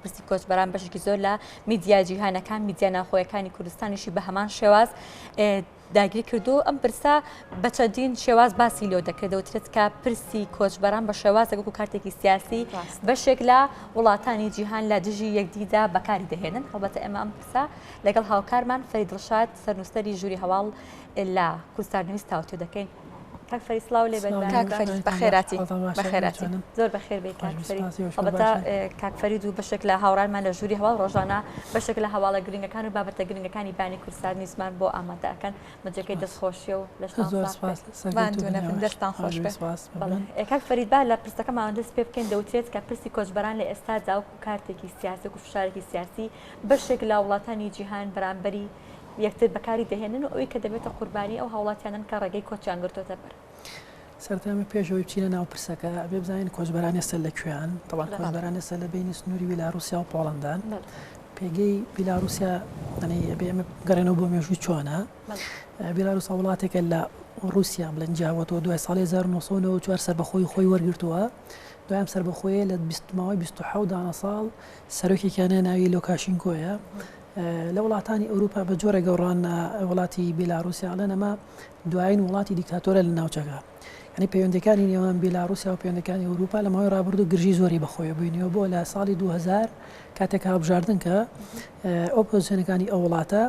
پرسی کۆچبەران بەشێکی زۆر لە میدیای جیهانەکان میدیا ناوخۆیەکانی کوردستانیشی بە هەمان شێواز داگیر کردو ئەم پرسە بە چەندین شێواز باسی لێ دەکردەوەترێت کە پرسی کۆچبەران بە شێوازێک وەکو کارتێکی سیاسی بەشێک لە وڵاتانی جیهان لە دژی یەکدیدا بەکاری دەهێنن هەڵبەتە ئێمە ئەم پرسە لەگەڵ هاوکارمان فەرید دڵشاد سەرنووسەری ژووری هەواڵ لە کوردستان نوویست تاوتێ دەکەین. کاک فەرید سڵاو لێ بێت. کاک فەرید بەخێراتی بەخێراتی زۆر بەخێر بێت کاک فەرید. هەڵبەتە کاک فەرید و بەشێک لە هاوڕانمان لە ژووری هەواڵ ڕۆژانە بەشێک لە هەواڵە گرنگەکان و بابەتە گرنگەکانی بانی کوردستان نووسمان بۆ ئامادەکەن مەجەکەی دەستخۆشیە و لەشتان دەستان خۆش بێت. کاک فەرید با لە پرسەکەمان دەست پێ بکەین دەوترێت کە پرسی کۆچبەران لە ئێستا جاوکو کارتێکی سیاسی و فشارێکی سیاسی بەشێک لە وڵاتانی جیهان بەرامبەری یەکتر بەکاری دەهێنن و ئەوی کە دەبێتە قوربانی ئەو هاوڵاتیانن کە ڕێگەی کۆچیان گرتوۆتە بەر. سەرتامی پێشەوەی بچینە ناو پرسەکە ئەبێ بزانین کۆچبەران ئێستا لەکوێیان طبعا کۆچبەران ئێستا لە بینی سنووری بیلاڕوسیا و پۆڵەندان پێگەی بیلاڕوسیا ئەبێ ئێمە گەڕێنەوە بۆ مێژووی چۆنە بیلاڕوسیا وڵاتێکە لە رووسیا بلەنجاوەتەوە دوای ساڵی 1994 سەربەخۆی خۆی وەرگرتووە دوایام سەربەخۆیە لە ماوەی 27 دانە ساڵ سەرۆکێکیانە ناوی لۆکاشینکۆیە لە وڵاتانی ئەوروپا بە جۆرە گەڕان وڵاتی بیلاڕوسیا لەن ئەمە دوایین وڵاتی دیکتاتۆرە لە ناوچەکە ینی پەیوەندەکانی نێوان بیلاڕوسیا و پەیوەندەکانی ئەوروپا لە ماوەی ڕابردوو گرژی زۆری بەخۆیە بووینەوە بۆ لە ساڵی 2000 کاتێک هەڵبژاردن کە ئۆپۆزیسیۆنەکانی ئەو وڵاتە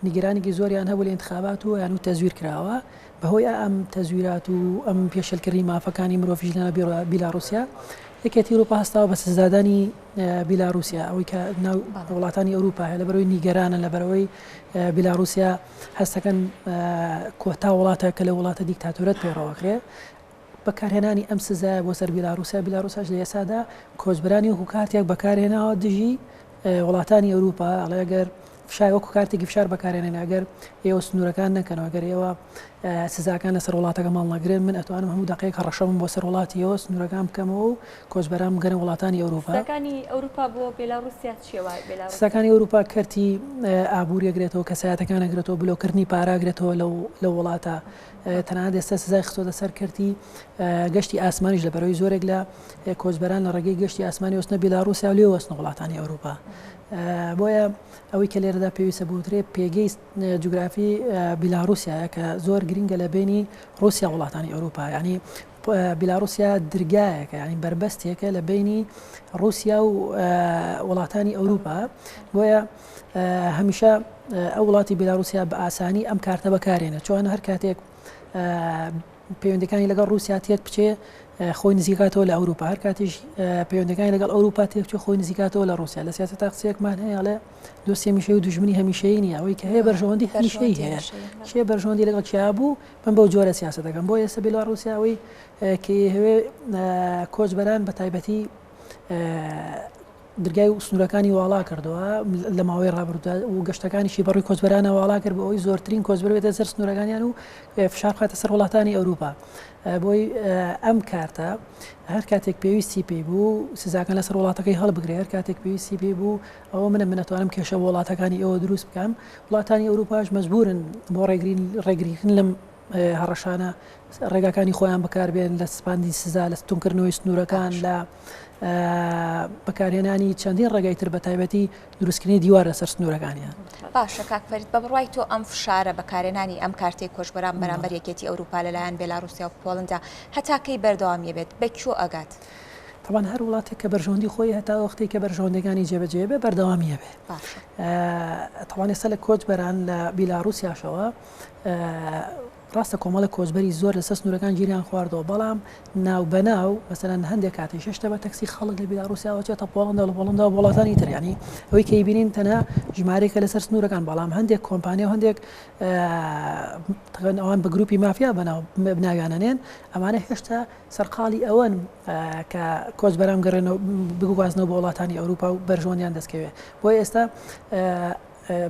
نیگەرانێکی زۆریان هەبوو لە انتخابات و یان و تەزویر کراوە بەهۆی ئەم تەزویرات و ئەم پێشەلکردنی مافەکانی مرۆڤیش لە بیلاڕوسیا یەکێتی ئەوروپا هەستاوە بە سزادانی بیلاڕوسیا ئەوەی کە ناو وڵاتانی ئەوروپا هەیە لەبەرەوەی نیگەرانە لەبەرەوەی بیلاڕوسیا هەستەکەن کۆتا وڵاتە کە لە وڵاتە دیکتاتۆرەت پێڕەوەکرێ بەکارهێنانی ئەم سزایە بۆ سەر بیلاڕوسیا بیلاڕوسیاش لە ئێسادا کۆچبەرانی وەکو کارتێک بەکارهێناوە دژی وڵاتانی ئەوروپا ئەڵێگەر فشار وەکو کارتێکی فشار بەکارێنێن ئەگەر ئێوە سنوورەکان نەکەنەوە ئەگەر ئێوە سزاکان لەسەر وڵاتەکە ماڵ نەگرێن من ئەتوانم هەموو دقەیەک هەڕەشەم بۆ سەر وڵاتیەوە سنوورەکان بکەمەوە و کۆچبەران بگەنە وڵاتانی ئەوروپا. سزاکانی ئەوروپا بۆ بیلاڕوسیا چیەوە؟ سزاکانی ئەوروپا کەرتی ئابووریەگرێتەوە کەسایەتەکان ئەگرێتەوە بلۆکردنی پاراگرێتەوە لە وڵاتە تەنانەت ئێستا سزای خستۆتە سەر کەرتی گەشتی ئاسمانیش لەبەرەوەی زۆرێک لە کۆچبەران لە ڕێگەی گەشتی ئاسمانی وەستنە بیلاڕوسیا و لێ وەستنە وڵاتانی ئەوروپا. بۆیە ئەوەی کە لێرەدا پێویستە بوترێ پێگەی جوگرافی بیلاڕوسیایە کە زۆر گرنگە لە بینی رووسیا وڵاتانی ئەوروپا ینی بیلاڕوسیا درگایەکە ینی بربەستێکە لە بینی رووسیا و وڵاتانی ئەوروپا بۆیە هەمیشە ئەو وڵاتی بیلاڕوسیا بە ئاسانی ئەم کارتە بەکارێنە چۆن هەر کاتێک پەیوەندەکانی لەگەڵ رووسیا تێک بچێ خۆی نزیکاتەوە لە ئەوروپا هەر کاتیش پەیوەندەکانی لەگەڵ ئەوروپا تێکچێ خۆی نزیکاتەوە لە رووسیا لە سیاسەتا قسەیەکمان هەیە لە دۆستی هەمیشەی و دوژمنی هەمیشەیی نیە ئەوەی کە هەیە بەرژەوەندی هەمیشەیی هەیە شێ بەرژەوەندی لەگەڵ چیا بوو من بەو جۆرە سیاسەتەکەم بۆ ئێستا بیلاڕوسیاوەی کە هەوێ کۆچبەران بە تایبەتی درگای و سنوورەکانی واڵا کردەوە لە ماوەی ڕابردوودا و گەشتەکانیشی بەڕووی کۆچبەرانە واڵا کرد بۆ ئەوی زۆرترین کۆچبەر بێتە سەر سنوورەکانیان و فشار بخاتە سەر وڵاتانی ئەوروپا بۆی ئەم کارتە هەر کاتێک پێویستی پێی بوو سزاکان لەسەر وڵاتەکەی هەڵبگرێ هەر کاتێک پێویستی پێی بوو ئەوە من ئەتوانم کێشە وڵاتەکانی ئەوە دروست بکەم وڵاتانی ئەوروپاش مەجبورن بۆ ڕێگریکردن لەم هەڕەشانە ڕێگاکانی خۆیان بەکاربێن لە سپاندی سزا لە ستونکردنەوەی سنوورەکان لە بەکارهێنانی چەندین ڕێگای تر بە تایبەتی دروستکردنی دیوار لەسەر سنوورەکانیان. باشە کاک فەرید بە بڕوای تۆ ئەم فشارە بەکارهێنانی ئەم کارتەی کۆچبەران بەرامبەر یەکێتی ئەوروپا لەلایەن بیلاڕوسیا و پۆڵندا هەتاکەی بەردەوامیە بێت بەکوێ ئەگات؟ طبعا هەر وڵاتێک کە بەرژەوەندی خۆی هەتا وەختی کە بەرژەوەندەکانی جێبەجێ بێ بەردەوامیە بێ. طبعا ئێستا لە کۆچبەران لە بیلاڕوسیاشەوە ڕاستە کۆمەڵە کۆچبەری زۆر لەسەر سنوورەکان گیریان خواردەوە بەڵام ناو بەناو مەسەلەن هەندێک کاتی شەشتە بە تەکسی خەڵک لە بیلاڕوسیاوە چێتە پۆڵەندا لە پۆڵەندا و وڵاتانی تر ینی ئەوەی کە بینین تەنها ژمارەیەکە لەسەر سنوورەکان بەڵام هەندێک کۆمپانیا و هەندێک ئەوان بە گروپی مافیا بناویانەنێن ئەمانە هێشتا سەرقاڵی ئەوەن کە کۆچبەران گەڕێنەوە بگوازنەوە بە وڵاتانی ئەوروپا و بەرژەوەندیان دەستکەوێت بۆی ئێستا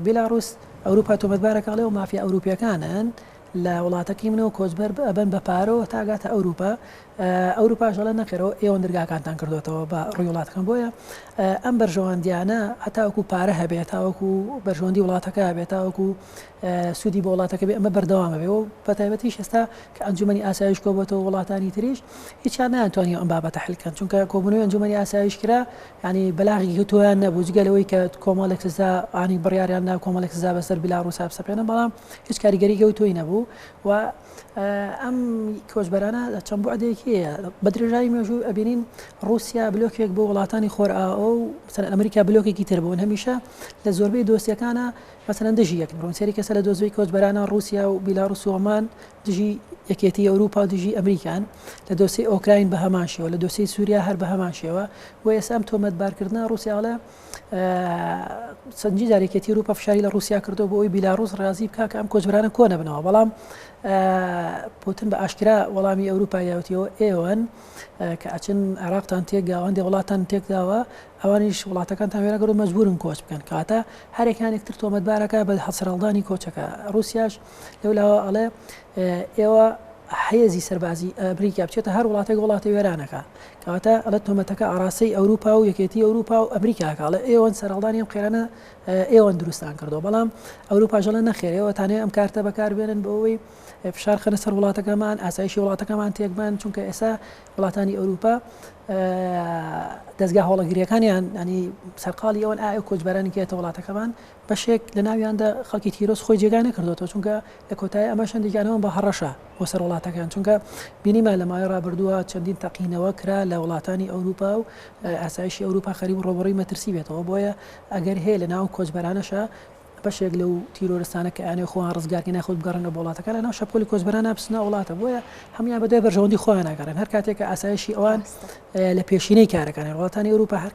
بیلاڕوس ئەوروپا تۆمەتبارەکەڵێ و مافیا ئەوروپیەکانن لە وڵاتەکەی منەوە کۆچبەر ئەبەن بە پارەوە تاگاتە ئەوروپا ئەوروپا ژەڵە نەکەرەوە ئێوە دەرگاکانتان کردوێتەوە بە ڕووی وڵاتەکەم بۆیە ئەم بەرژەوەندیانە هەتاوەکو پارە هەبێت تاوەکو بەرژەوەندی وڵاتەکە هەبێت تاوەکو سوودی بە وڵاتەکە بێ ئەمە بەردەوامە بێ و بەتایبەتیش ئێستا کە ئەنجومەنی ئاسایش کۆبێتەوە وڵاتانی تریش هیچیان ناتوانانی ئەم بابەتە حلکەن چونکە کۆبوونەوەی ئەنجومەنی ئاسایش کرا ینی بەلاغی تۆیان نەبوو جگەلەوەی کە کۆمەڵێک سزا ئانی بڕیاریان نا کۆمەڵێک سزا بەسەر بیلاڕووس بسەپێنە بەڵام هیچ کاریگەری گەوتۆی نەبوو و ئەم کۆچبەرانە چەند بۆعدەیەکیە بە درێژایی مێژوو ئەبینین رووسیا بلۆکێک بۆ وڵاتانی خۆرئاو و ئەمریکا بلۆکێکی تر بوون هەمیشە لە زۆربەی دۆستیەکانە مەسەلەن دژی یەک بڕۆن سێری کەسە لە دۆزەوەی کۆچبەرانە رووسیا و بیلاڕوس و ئۆمان دژی یەکێتی ئەوروپا و دژی ئەمریکان لە دۆسی ئۆکراین بە هەمان شێوە لە دۆسی سووریا هەر بە هەمان شێوە و ئێستا ئەم تۆمەتبارکردنە رووسیاڵە سەنجی جارێکێتی ئەوروپا فشاری لە رووسیا کردو بۆ ئەوی بیلاڕوس ڕازی بکە کە ئەم کۆچبەرانە کۆنە بنەوە بەڵام پوتین بە ئاشکرا وەڵامی ئەوروپا یاوتیەوە ئێوەن کە ئەچن عێراقتان تێکداوەندی وڵاتان تێکداوە ئەوانیش وڵاتەکانتان وێرەگەڕ و مەجبورن کۆچ بکەن کاتە هەرێکانێکتر تۆمەتبارەکە بە هەسەرەڵدانی کۆچەکە رووسیاش لەولاوە ئەڵێ ئێوە حێزی سەربازی ئەمریکا بچێتە هەر وڵاتی وێرانەکە کەواتە ئەڵێ تۆمەتەکە ئاراسی ئەوروپا و یەکێتی ئەوروپا و ئەمریکاکەڵێ ئێوەن سەرەڵدانی ئەم خێرانە ئێوەن دروستان کردەوە بەڵام ئەوروپا ژەڵە نەخێرەوە تانێ ئەم کارتە بەکاربێنن بە ئەوەی فشار خەنە سەر وڵاتەکەمان ئاسایشی وڵاتەکەمان تێکبان چونکە ئێستا وڵاتانی ئەوروپا دەستگا هەوڵەگیریەکانیان ینی سەرقاڵی ئەوەن ئایا کۆچبەرانی کێتە وڵاتەکەمان بەشێک لە ناویاندا خەڵکی تیرۆس خۆی جێگانە کردوەوە چونکە لە کۆتایی ئەمە شەندێکیانەوە بە هەڕەشە بۆ سەر وڵاتەکان چونکە بینیمە لە ماوەی ڕابردووە چەندین تەقینەوە کرا لە وڵاتانی ئەوروپا و ئاسایشی ئەوروپا خەریب ڕۆبڕی مەترسی بێتەوە بۆیە ئەگەر هەیە لە ناو کۆچبەرانەشە بەشێک لەو تیرۆرستانە کە ئەیانێ خۆیان ڕزگارکە ناخۆت بگەڕنە وڵاتەکە لە ناو شەپۆلی کۆچبەرانە بچنە وڵاتە بۆیە هەمیان بەدوای بەرژەوەندی خۆیان ناگەڕن هەر کاتێک کە ئاسایشی ئەوان لە پێشینەی کارەکانی وڵاتانی ئەوروپا هەر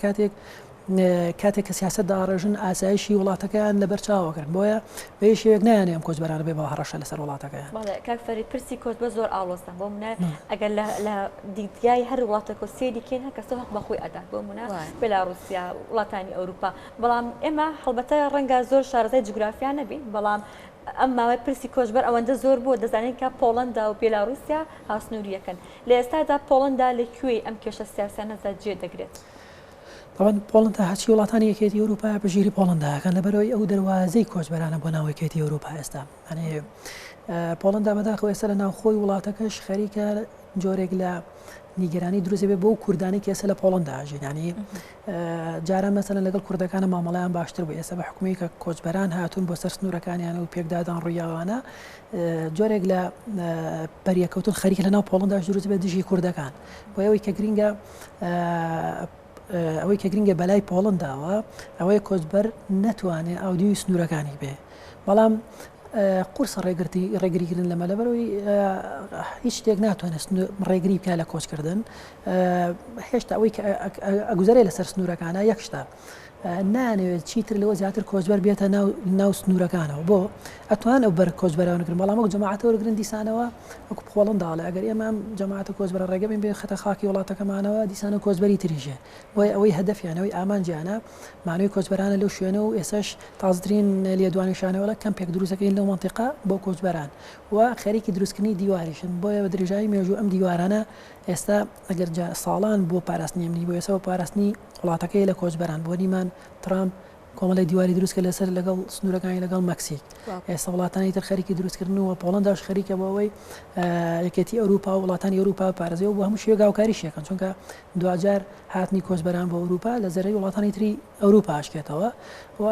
کاتێک کە سیاست داڕێژن ئاسایشی وڵاتەکەیان لەبەر چاوەکردن بۆیە بە شێوێک نایانێ ئەم کۆچبەرانە بێ بە هەڕەشە لەسەر وڵاتەکەیان کاک فەرید پرسی کۆچ بە زۆر ئاڵۆزە بۆ منە ئەگەر لە دیدگای هەر وڵاتەکە سێری کێن هەر کەسە حق بەخۆی ئەدات بۆ منە بێلاڕوسیا وڵاتانی ئەوروپا بەڵام ئێمە هەڵبەتە ڕەنگە زۆر شارەزای جوگرافیان نەبین بەڵام ئەم ماوەی پرسی کۆچبەر ئەوەندە زۆر بووە دەزانین کە پۆڵەندا و بێلاڕوسیا هاوسنووریەکەن لە ئێستادا پۆڵەندا لەکوێ ئەم کێشە سیاسیانەدا جێ دەگرێت طبعا پۆڵەندا هەچی وڵاتانی یەکێتی ئەوروپا بەژیری پۆڵەنداکەن لەبەرەوەی ئەو دەواازەی کۆچبەرانە بۆ ناو یەکێتی ئەوروپا ئێستا ئەنێ پۆڵەندا بەداخەوە ئێستا لە ناوخۆی وڵاتەکەش خەریکە جۆرێک لە نیگەرانی دروست بێ بۆ کوردانی کە ئێستا لە پۆڵەندا ئاژین ینی جاران مەسەلەن لەگەڵ کوردەکانە مامەڵەیان باشتر بوو ئێستا بە حکومەی کە کۆچبەران هاتوون بۆ سەر سنوورەکانیان و پێکدادان ڕوویاوانە جۆرێک لە بەریەکەوتن خەریکە لە ناو پۆڵەنداش دروست بێت دژی کوردەکان بۆ ئەوەی کە گرینگە ئەوەی کە گرنگە بەلای پۆڵەنداوە ئەوەی کۆچبەر نەتوانێت ئاودیوی سنوورەکانی بێ بەڵام قورسە ڕێگریکردن لەمە لەبەرەوەی هیچ شتێک ناتوانێت ڕێگری بکە لە کۆچکردن هێشتا ئەوەی ئەگوزارێ لەسەر سنوورەکانە یەکشتا نانەوێت چیتر لەوە زیاتر کۆچبەر بێتە ناو سنوورەکانەوە بۆ ئەتوان ئەو بەر کۆچبەرانەکردن بەڵام ئەو جەماعەتە وەرگرن دیسانەوە وەکو پۆڵەنداڵێ ئەگەر ئێمە جەماعەتە کۆچبەرە ڕێگەبین بێ خەتە خاکی وڵاتەکەمانەوە دیسانە کۆچبەری تریژێ بۆیە ئەوەی هەدەفیانەوەی ئامانجیانە مانەوەی کۆچبەرانە لەو شوێنە و ئێساش تازترین لێدوانیشانەوەلە کەمپێک دروستەکەین لەو مەنتیقا بۆ کۆچبەران و خەریکی دروستکردنی دیواریشن بۆیە بە درێژایی مێژوو ئەم دیوارانە ئێستا ئەگەر ساڵان بۆ پاراستنی ئەمنی بۆ ئێستا بۆ پاراستنی وڵاتەکەی لە کۆچبەران بۆ نیمان ترامپ کۆمەڵی دیواری دروستکە لەسەر لەگەڵ سنوورەکانی لەگەڵ مەکسیک ئێستا وڵاتانی تر خەریکی دروستکردن و پۆڵەنداش خەریکە بۆ ئەوەی یەکێتی ئەوروپا و وڵاتانی ئەوروپا پارێزەوە بۆ هەموو شوێ گاوکاریشیەکەن چونکە دوجار هاتنی کۆچبەران بۆ ئەوروپا لە زەرەی وڵاتانی تری ئەوروپا ئاشکێتەوە و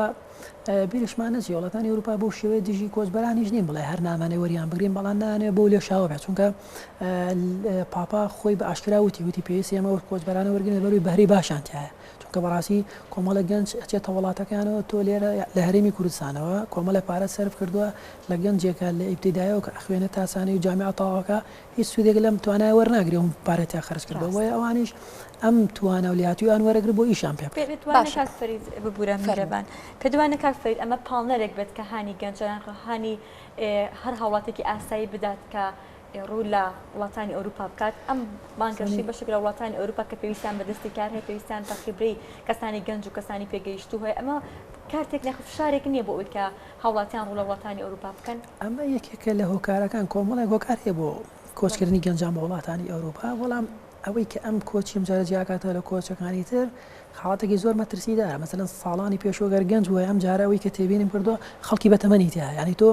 بیرشمان نەچی وڵاتانی ئەوروپا بۆ شێوەیە دژی کۆچبەرانیش نین بڵێ هەر نامانەی وەریان بگرین بەڵام نانێ بۆ لێ شاوە بێت چونکە پاپا خۆی بە ئاشکرا وتی پێویستی ئەمە کۆچبەرانە وەرگن بەروی بەهری باشان تایە چونکە بەڕاستی کۆمەڵە گەنج ئەچێتە وڵاتەکانەوە تۆ لێرە لە هەرێمی کوردستانەوە کۆمەڵە پارە سەرف کردووە لە گەنجێکە لە ئیبتیدایەوە کە خوێنە تاسانەی و جامعە تاواکە هیچ سوودێک لەم توانای وەرناگرێ و پارەتیا خەرج کردەوە بۆیە ئەوانیش ئەم توانە و لیاتویان وەرەگر بۆ ئیشان پێ ببوورە میرەبان کە دوانە کاک فەرید ئەمە پاڵنەرێک بێت کە هانی گەنجان هانی هەر هاوڵاتێکی ئاسایی بدات کە ڕوو لە وڵاتانی ئەوروپا بکات ئەم بانگەشی بەشێک لە وڵاتانی ئەوروپا کە پێویستیان بەدەستی کار هەیە پێویستیان تەقیبرەی کەسانی گەنج و کەسانی پێگەیشتوو هەیە ئەمە کارتێک نەخشارێک نییە بۆ ئەوی کە هاوڵاتیان ڕوو لە وڵاتانی ئەوروپا بکەن ئەمە یەکێکە لە هۆکارەکان کۆمەڵێک هۆکارێ بۆ کۆچکردنی گەنجان بە وڵاتانی ئەوروپا بەڵام ئەوەی کە ئەم کۆچیم جارە جیاکاتە لە کۆچەکانی تر خاڵاتێکی زۆر مەترسیدارە مەسەلەن ساڵانی پێشۆگەر گەنج وە ئەم جارەوەی کە تێبینیم کردو خەڵکی بەتەمەنی تیا ینی تۆ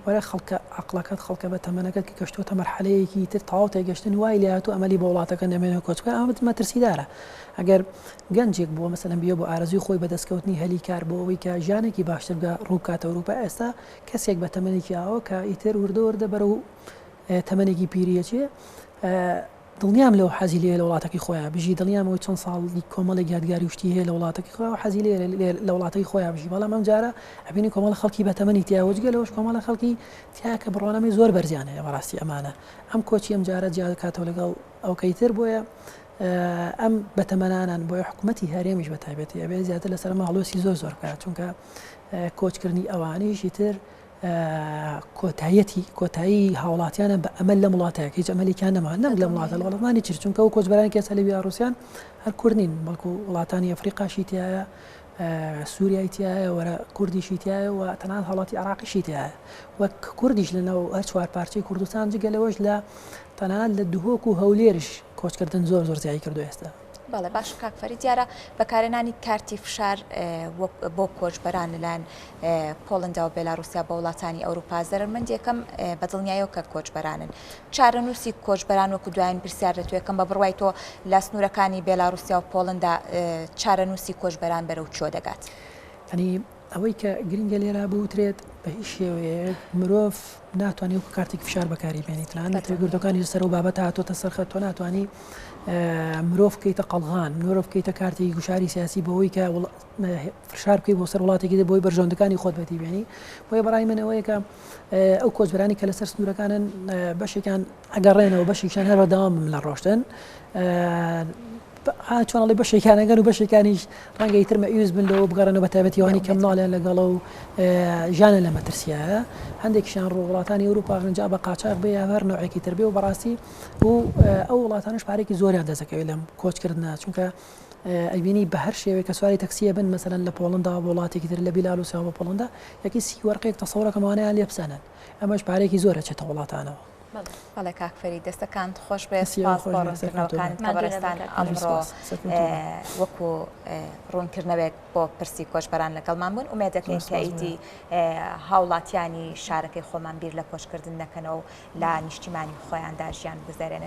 وەرە خەڵکە عقلەکەت خەڵکە بە تەمەنەکەت کە گەشتۆتە مەرحەلەیەکی تر تاو تێگەشتن وای لێهاتوو ئەمەلی بە وڵاتەکە نەمێنێت کۆچکە ئەمە مەترسیدارە ئەگەر گەنجێک بۆ مەسەلەن بیە بۆ ئارەزوی خۆی بەدەستکەوتنی هەلی کار بۆ ئەوەی کە ژیانێکی باشتر بگە ڕووکاتە ئەوروپا ئێستا کەسێک بە تەمەنێکی ئاوە کە ئیتر وردە بەرەو تەمەنێکی پیریەچێ دڵنیام لەو حەزی لێ لە وڵاتەکەی خۆیان بژی دڵنیامەوەی چەند ساڵی کۆمەڵێک یادگاری وشتی هەیە لە وڵاتەکەی خۆیان و حەزی لە وڵاتەی خۆیان بژی بەڵام ئەم جارە ئەبینی کۆمەڵ خەڵکی بەتەمەنی تیا وەجگە لەوەش کۆمەڵە خەڵکی تیا کە بڕۆنەمەی زۆر بەرزیانەیە بەڕاستی ئەمانە ئەم کۆچی ئەم جارە جیا کاتەوە لەگەڵ ئەوکەی تر بۆیە ئەم بەتەمەنانان بۆیە حکوومەتی هەرێمیش بە تایبەتی ئەبێ زیاتر لەسەر ماڵۆسی زۆر بکات چونکە کۆچکردنی ئەوانیشی تر کۆتایی هاوڵاتیانە بە ئەمە لە وڵاتەیە هیچ ئەمەلیان نەما نەم لە وڵاتە لە وڵاتانی چ چونکە و کۆچبەرانی کێسە لە بیاڕوسیان هەر کوردین بەڵکو وڵاتانی ئەفریقاشی تایە سووریای تایە وەرە کوردیشی تایە و تەنان هەڵاتی عراقیشی تایە وەک کوردیش لەنەوە هەر چوار پارچەی کوردستان جگەلەوەش لە تەنان لە دوهۆک و هەولێرش کۆچکردن زۆر زیایی کردو ئێستا بەڵێ باش کاکفەری دیارە بەکارێنانی کارتی فشار بۆ کۆچبەران لەلایەن پۆڵندا و بێلاروسیا بە وڵاتانی ئەوروپا زەرمەندێکم بەدڵنیایەوە کە کۆچبەرانی چارەنووسی کۆچبەران وەکو دوایین پرسیار دەتوێتکەم بە بڕوای تۆ لە سنوورەکانی بێلاروسیا و پۆڵندا چارەنووسی کۆچبەران بەرەو چۆ دەگات ئەنی ئەوەی کە گرنگە لێرا بوترێت بە هیچ شێوەیەک مرۆڤ ناتوانێت و کارتێکی فشار بەکاری بێنیتران گردەکانی سەر و بابەت هاتۆتە سەرخە تۆ ناتوانانی مرۆڤ بکەیتە قەڵغان مرۆڤ بکەیتە کارتێکی گوشاری سیاسی بەوەی کە فشار بکەی بۆ سەر وڵاتێکی بۆی بەرژۆندەکانی خۆت بەتی بێنی بۆیە بەڕای منەوەیە کە ئەو کۆچبەرانی کە لەسەر سنوورەکانن بەشێکان ئەگەڕێنەوە بەشێکیان هەر بەداوام لە ڕۆشتن چۆنڵی بەشێکانەگەن و بەشێکانیش ڕەنگەی تر مەئوز بن لەوە بگەڕێنەوە بە تایبەتیوانی کەم ناڵێن لەگەڵە و ژیانە لە مەترسیایە هەندێکیشان ڕۆ وڵاتانی ئەوروپا ڕەنجا بە قاچاق بێ هەر نوعێکی تر بێ و بەڕاستی و ئەو وڵاتانش پارێکی زۆریان دەزەکەوێت لەم کۆچکردنە چونکە ئەبینی بە هەر شێوەیە کە سواری تەکسیە بن مەسەلەن لە پۆڵندا بە وڵاتێکی تر لە بیلاروسیا بە پۆڵندا یەکی سی وەرقێک تەسەوڕەکەمانەیان لێ بسەنن ئەمەش پارێکی زۆرە چێتە وڵاتانەوە بەڵێ کاکفەری دەستەکان خۆش بێ سپاس بۆ ڕوونکردنەوەکان بەڕێستان ئەمڕۆ وەکو ڕوونکردنەوەک بۆ پرسی کۆچبەران لەگەڵمان بوون ومێدەکەین کە ئیدی هاوڵاتیانی شارەکەی خۆمان بیر لە کۆچکردن نەکەنەوە و لە نیشتیمانی خۆیاندا ژیان بگوزارێنن